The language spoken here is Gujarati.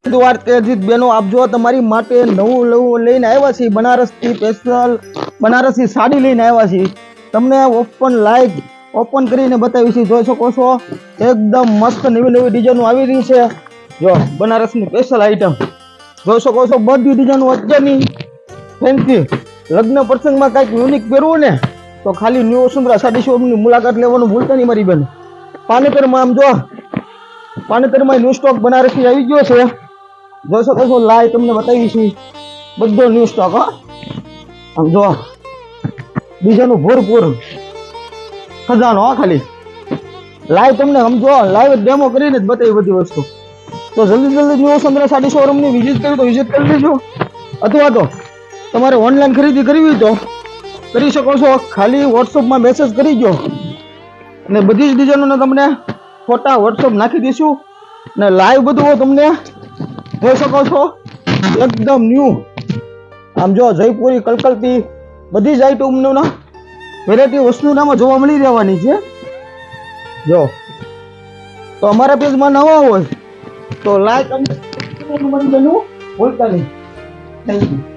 દ્વારકાધીશ બેનો આપ જો તમારી માટે નવું લઈને આવ્યા છીએ બનારસથી સ્પેશિયલ બનારસી સાડી લઈને આવ્યા છીએ તમને ઓપન લાઈવ ઓપન કરીને બતાવી છે જોઈ શકો છો એકદમ મસ્ત નવી ડિઝાઇન આવી રહી છે જો બનારસની સ્પેશિયલ આઈટમ જોઈ શકો છો બધી ડિઝાઇન અત્યારની ફેન્સી લગ્ન પ્રસંગમાં કંઈક યુનિક પહેરવું ને તો ખાલી ન્યૂ વસુંધરા સાડી શોપની મુલાકાત લેવાનું ભૂલતા નહીં મારી બેન પાનેતરમાં આમ જો પાનેતરમાં ન્યૂ સ્ટોક બનારસી આવી ગયો છે જોઈ શકો છો લાઈવ તમને બતાવી છે બધો ન્યૂ સ્ટોક આમ જો બીજાનું ભરપૂર ખજાનો ખાલી લાઈવ તમને સમજો લાઈવ ડેમો કરીને જ બતાવી બધી વસ્તુ તો જલ્દી ન્યૂ વસુંધરા સાડી શોરૂમની વિઝિટ કરી તો વિઝિટ કરી લેજો અથવા તો તમારે ઓનલાઈન ખરીદી કરવી તો કરી શકો છો ખાલી વોટ્સઅપમાં મેસેજ કરી દો અને બધી જ ડિઝાઇનોને તમને ફોટા વોટ્સઅપ નાખી દઈશું અને લાઈવ બધું તમને જોઈ શકો છો એકદમ ન્યૂ આમ જો જયપુરી કલકલતી બધી જ આઈટમનો વેરાયટી વસ્તુનામાં જોવા મળી રહેવાની છે જો તો અમારા પેજમાં નવા હોય તો લાઈક અને ભૂલતા નહીં થેન્ક યુ